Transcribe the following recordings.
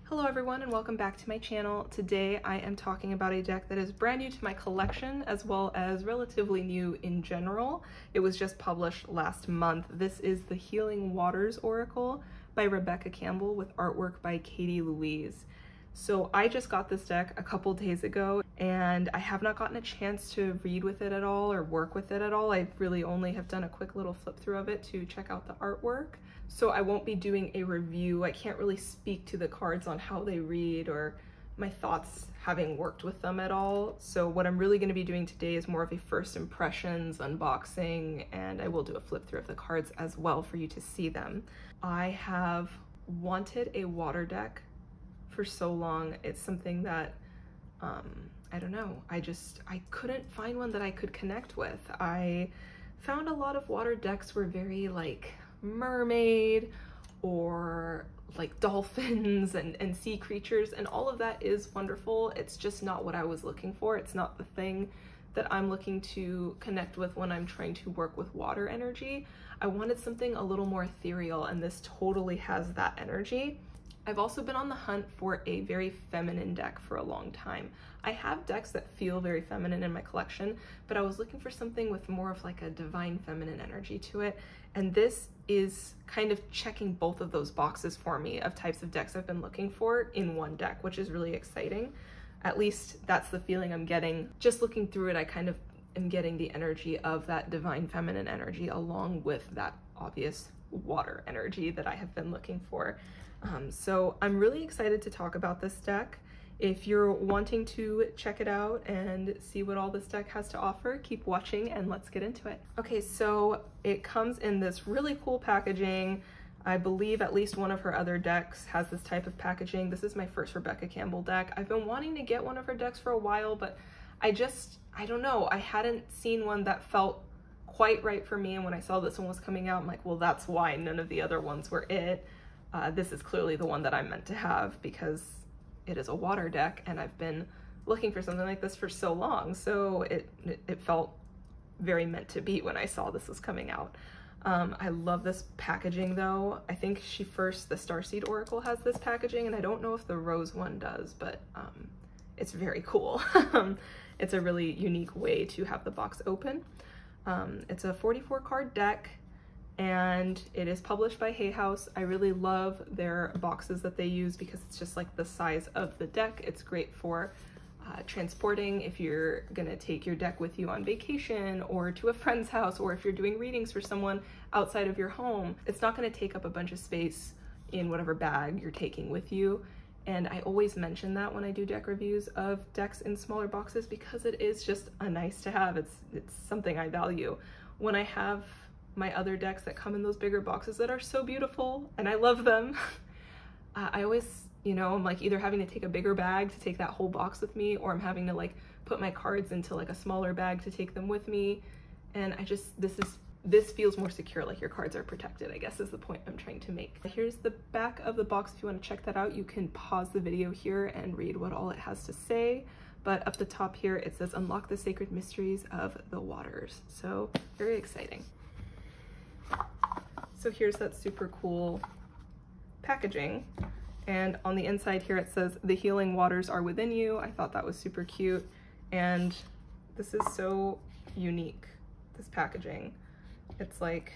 Hello everyone and welcome back to my channel. Today I am talking about a deck that is brand new to my collection as well as relatively new in general. It was just published last month. This is the Healing Waters Oracle by Rebecca Campbell with artwork by Katie Louise. So I just got this deck a couple days ago and I have not gotten a chance to read with it at all or work with it at all. I really only have done a quick little flip through of it to check out the artwork. So I won't be doing a review. I can't really speak to the cards on how they read or my thoughts having worked with them at all. So what I'm really going to be doing today is more of a first impressions unboxing, and I will do a flip through of the cards as well for you to see them. I have wanted a water deck for so long. It's something that I don't know, I couldn't find one that I could connect with. I found a lot of water decks were very like mermaid or like dolphins and sea creatures, and all of that is wonderful. It's just not what I was looking for. It's not the thing that I'm looking to connect with when I'm trying to work with water energy. I wanted something a little more ethereal, and this totally has that energy. I've also been on the hunt for a very feminine deck for a long time. I have decks that feel very feminine in my collection, but I was looking for something with more of like a divine feminine energy to it. And this is kind of checking both of those boxes for me of types of decks I've been looking for in one deck, which is really exciting. At least that's the feeling I'm getting. Just looking through it, I kind of am getting the energy of that divine feminine energy along with that obvious water energy that I have been looking for. So I'm really excited to talk about this deck. If you're wanting to check it out and see what all this deck has to offer, keep watching and let's get into it. Okay, so it comes in this really cool packaging. I believe at least one of her other decks has this type of packaging. This is my first Rebecca Campbell deck. I've been wanting to get one of her decks for a while, but I don't know, I hadn't seen one that felt quite right for me, and when I saw this one was coming out, I'm like, well, that's why none of the other ones were it. This is clearly the one that I'm meant to have because it is a water deck and I've been looking for something like this for so long. So it felt very meant to be when I saw this was coming out. I love this packaging though. I think the Starseed Oracle has this packaging, and I don't know if the Rose one does, but it's very cool. It's a really unique way to have the box open. It's a 44 card deck, and it is published by Hay House. I really love their boxes that they use because it's just like the size of the deck. It's great for transporting if you're gonna take your deck with you on vacation or to a friend's house, or if you're doing readings for someone outside of your home. It's not gonna take up a bunch of space in whatever bag you're taking with you. And I always mention that when I do deck reviews of decks in smaller boxes because it is just a nice to have. It's something I value. When I have my other decks that come in those bigger boxes that are so beautiful and I love them, I always, I'm like either having to take a bigger bag to take that whole box with me, or I'm having to like put my cards into like a smaller bag to take them with me. And this feels more secure, like your cards are protected, I guess is the point I'm trying to make. Here's the back of the box. If you want to check that out, you can pause the video here and read what all it has to say. But up the top here, it says, "Unlock the sacred mysteries of the waters." So very exciting. So here's that super cool packaging. And on the inside here, it says, "The healing waters are within you." I thought that was super cute. And this is so unique, this packaging. It's like,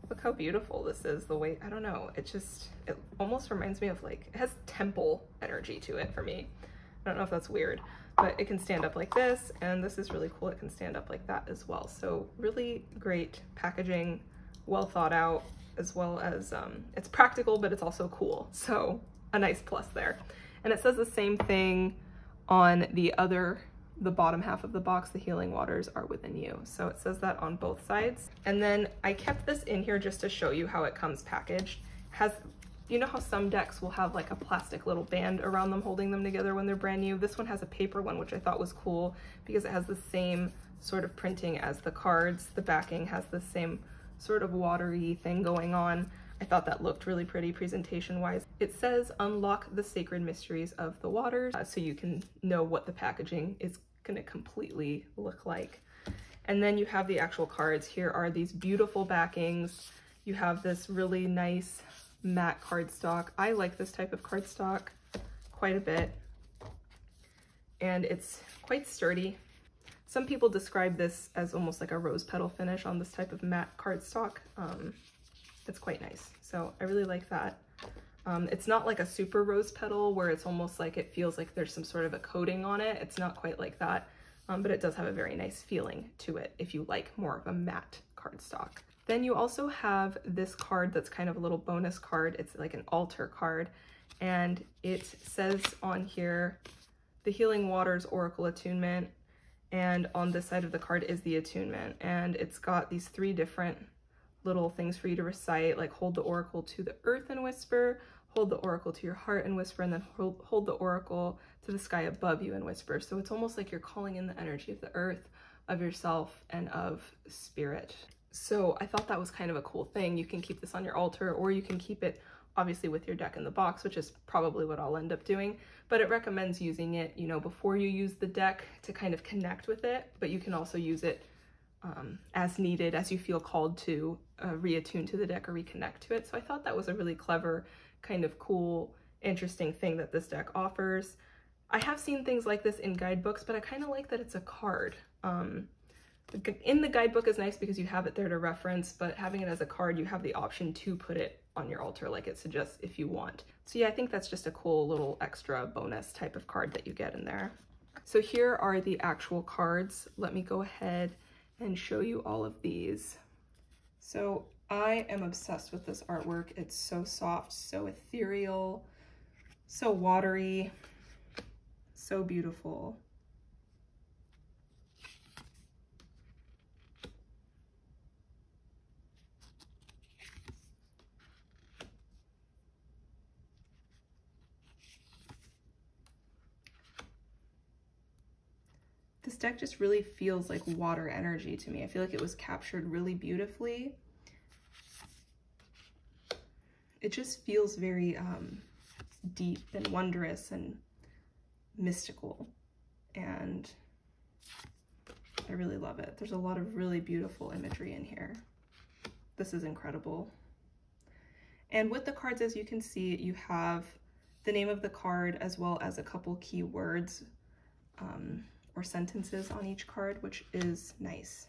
look how beautiful this is. The way, I don't know, it almost reminds me of like, it has temple energy to it for me. I don't know if that's weird, but it can stand up like this, and this is really cool. It can stand up like that as well. So really great packaging, well thought out, as well as it's practical, but it's also cool. So a nice plus there. And it says the same thing on the bottom half of the box, "The healing waters are within you." So it says that on both sides. And then I kept this in here just to show you how it comes packaged. You know how some decks will have like a plastic little band around them holding them together when they're brand new? This one has a paper one, which I thought was cool because it has the same sort of printing as the cards. The backing has the same sort of watery thing going on. I thought that looked really pretty presentation-wise. It says, "Unlock the sacred mysteries of the waters," so you can know what the packaging is gonna completely look like. And then you have the actual cards. Here are these beautiful backings. You have this really nice matte cardstock. I like this type of cardstock quite a bit, and it's quite sturdy. Some people describe this as almost like a rose petal finish on this type of matte cardstock. It's quite nice, so I really like that. It's not like a super rose petal where it's almost like it feels like there's some sort of a coating on it. It's not quite like that, but it does have a very nice feeling to it if you like more of a matte cardstock. Then you also have this card that's kind of a little bonus card. It's like an altar card, and it says on here, the Healing Waters Oracle Attunement, and on this side of the card is the attunement, and it's got these 3 different little things for you to recite, like hold the oracle to the earth and whisper, hold the oracle to your heart and whisper, and then hold the oracle to the sky above you and whisper. So it's almost like you're calling in the energy of the earth, of yourself, and of spirit. So I thought that was kind of a cool thing. You can keep this on your altar, or you can keep it obviously with your deck in the box, which is probably what I'll end up doing, but it recommends using it, you know, before you use the deck to kind of connect with it, but you can also use it as needed, as you feel called to reattune to the deck or reconnect to it. So I thought that was a really clever, kind of cool, interesting thing that this deck offers. I have seen things like this in guidebooks, but I kind of like that it's a card. In the guidebook is nice because you have it there to reference, but having it as a card, you have the option to put it on your altar like it suggests if you want. So yeah, I think that's just a cool little extra bonus type of card that you get in there. So here are the actual cards. Let me go ahead and show you all of these. So I am obsessed with this artwork. It's so soft, so ethereal, so watery, so beautiful. This deck just really feels like water energy to me. I feel like it was captured really beautifully. It just feels very deep and wondrous and mystical, and I really love it. There's a lot of really beautiful imagery in here. This is incredible. And with the cards, as you can see, you have the name of the card as well as a couple key words or sentences on each card, which is nice.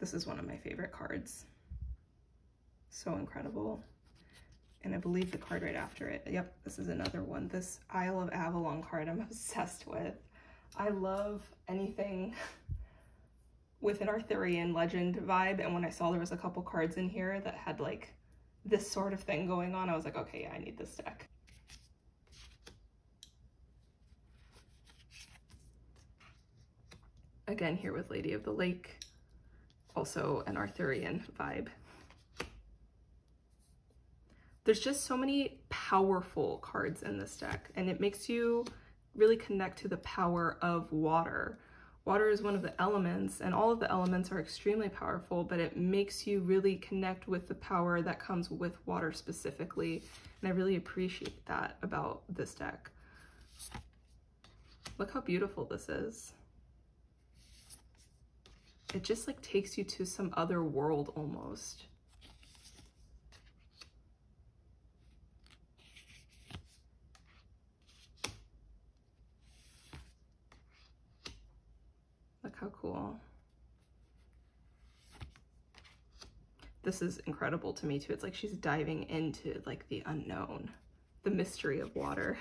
This is one of my favorite cards. So incredible. And I believe the card right after it, yep, this is another one. This Isle of Avalon card I'm obsessed with. I love anything with an Arthurian legend vibe, and when I saw there was a couple cards in here that had like this sort of thing going on, I was like, okay, yeah, I need this deck. Again, here with Lady of the Lake, also an Arthurian vibe. There's just so many powerful cards in this deck, and it makes you really connect to the power of water. Water is one of the elements, and all of the elements are extremely powerful, but it makes you really connect with the power that comes with water specifically, and I really appreciate that about this deck. Look how beautiful this is. It just like takes you to some other world almost. Look how cool. This is incredible to me too. It's like she's diving into like the unknown, the mystery of water.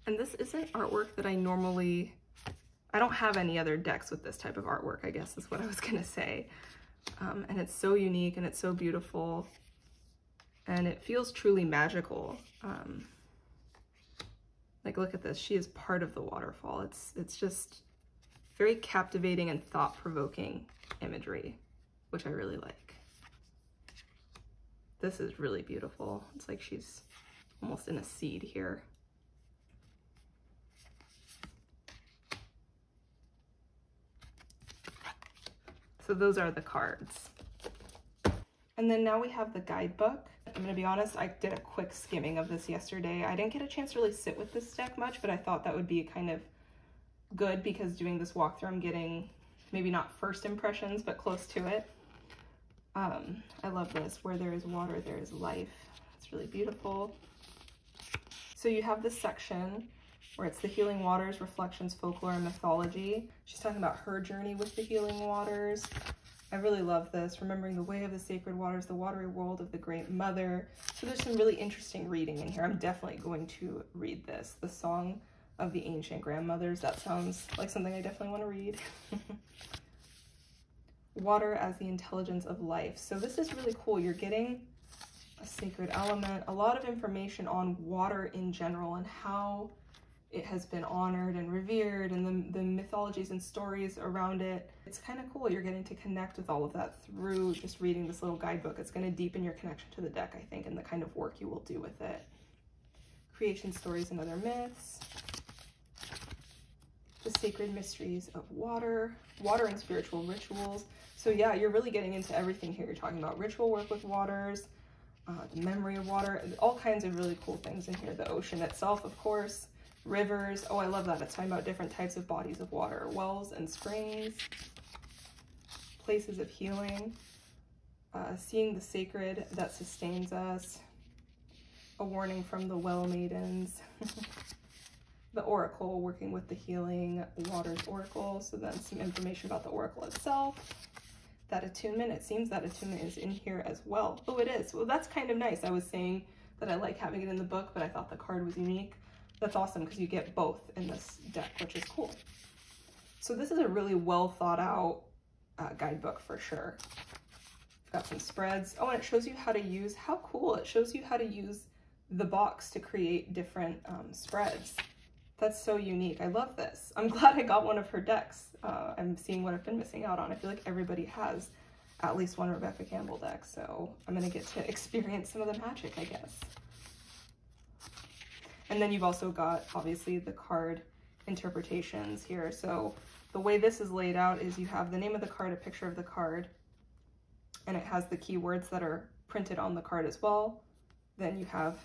And this isn't artwork that I don't have any other decks with this type of artwork, I guess is what I was gonna say. And it's so unique and it's so beautiful. and it feels truly magical. Like, look at this. She is part of the waterfall. It's just very captivating and thought-provoking imagery, which I really like. This is really beautiful. It's like she's almost in a seed here. So those are the cards. And then now we have the guidebook. I'm gonna be honest, I did a quick skimming of this yesterday. I didn't get a chance to really sit with this deck much, but I thought that would be kind of good because doing this walkthrough, I'm getting maybe not first impressions, but close to it. I love this. Where there is water, there is life. It's really beautiful. So you have this section where it's the healing waters, reflections, folklore, and mythology. She's talking about her journey with the healing waters. I really love this. Remembering the way of the sacred waters, the watery world of the Great Mother. So there's some really interesting reading in here. I'm definitely going to read this. The Song of the Ancient Grandmothers. That sounds like something I definitely want to read. Water as the intelligence of life. So this is really cool. You're getting a sacred element, a lot of information on water in general and how it has been honored and revered, and the mythologies and stories around it. It's kind of cool. You're getting to connect with all of that through just reading this little guidebook. It's going to deepen your connection to the deck, I think, and the kind of work you will do with it. Creation stories and other myths. The sacred mysteries of water. Water and spiritual rituals. So yeah, you're really getting into everything here. You're talking about ritual work with waters, the memory of water, all kinds of really cool things in here. The ocean itself, of course. Rivers. Oh, I love that. It's talking about different types of bodies of water. Wells and springs. Places of healing. Seeing the sacred that sustains us. A warning from the well maidens. The oracle, working with the healing waters oracle. So then some information about the oracle itself. That attunement, it seems that attunement is in here as well. Oh, it is. Well, that's kind of nice. I was saying that I like having it in the book, but I thought the card was unique. That's awesome because you get both in this deck, which is cool. So this is a really well thought out guidebook for sure. Got some spreads. Oh, and it shows you how to use, how cool. It shows you how to use the box to create different spreads. That's so unique. I love this. I'm glad I got one of her decks. I'm seeing what I've been missing out on. I feel like everybody has at least one Rebecca Campbell deck, so I'm gonna get to experience some of the magic, I guess. And then you've also got, obviously, the card interpretations here. So the way this is laid out is you have the name of the card, a picture of the card, and it has the keywords that are printed on the card as well. Then you have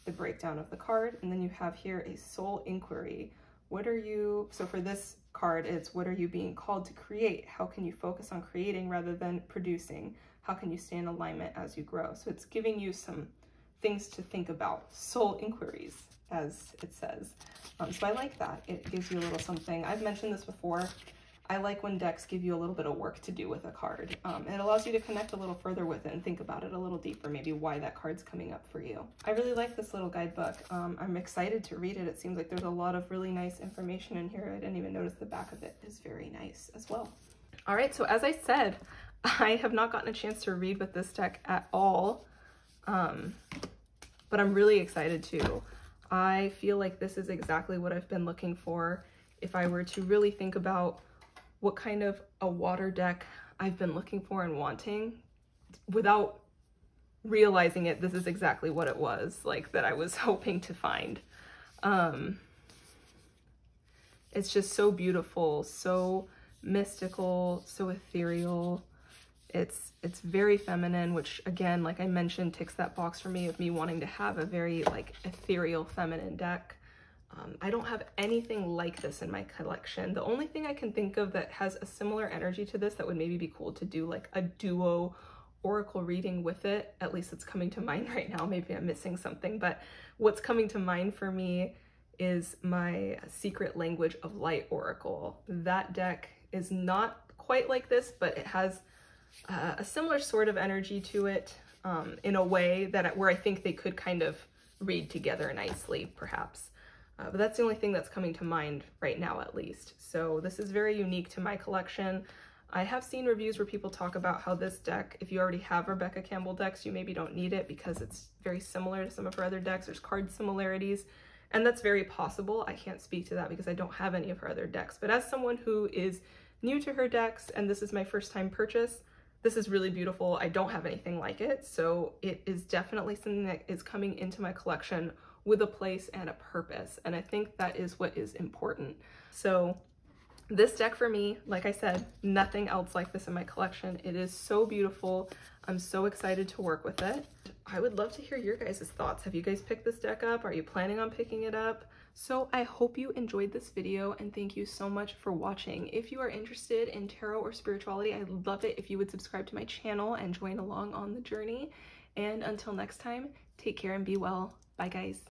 the breakdown of the card, and then you have here a soul inquiry. What are you, so for this card, it's what are you being called to create? How can you focus on creating rather than producing? How can you stay in alignment as you grow? So it's giving you some things to think about, soul inquiries, as it says. So I like that. It gives you a little something. I've mentioned this before. I like when decks give you a little bit of work to do with a card. It allows you to connect a little further with it and think about it a little deeper, maybe why that card's coming up for you. I really like this little guidebook. I'm excited to read it. It seems like there's a lot of really nice information in here. I didn't even notice the back of it is very nice as well. All right, so as I said, I have not gotten a chance to read with this deck at all, but I'm really excited to. I feel like this is exactly what I've been looking for. If I were to really think about what kind of a water deck I've been looking for and wanting, without realizing it, this is exactly what it was, like, that I was hoping to find. It's just so beautiful, so mystical, so ethereal. It's very feminine, which again, like I mentioned, ticks that box for me of me wanting to have a very like ethereal feminine deck. I don't have anything like this in my collection. The only thing I can think of that has a similar energy to this that would maybe be cool to do like a duo oracle reading with it, at least it's coming to mind right now. Maybe I'm missing something, but what's coming to mind for me is my Secret Language of Light oracle. That deck is not quite like this, but it has a similar sort of energy to it in a way that where I think they could kind of read together nicely, perhaps. But that's the only thing that's coming to mind right now, at least. So this is very unique to my collection. I have seen reviews where people talk about how this deck, if you already have Rebecca Campbell decks, you maybe don't need it because it's very similar to some of her other decks. There's card similarities, and that's very possible. I can't speak to that because I don't have any of her other decks. But as someone who is new to her decks, and this is my first time purchase, this is really beautiful. I don't have anything like it, so it is definitely something that is coming into my collection with a place and a purpose, and I think that is what is important. So this deck for me, like I said, nothing else like this in my collection. It is so beautiful. I'm so excited to work with it. I would love to hear your guys' thoughts. Have you guys picked this deck up? Are you planning on picking it up? So I hope you enjoyed this video, and thank you so much for watching. If you are interested in tarot or spirituality, I'd love it if you would subscribe to my channel and join along on the journey. And until next time, take care and be well. Bye guys.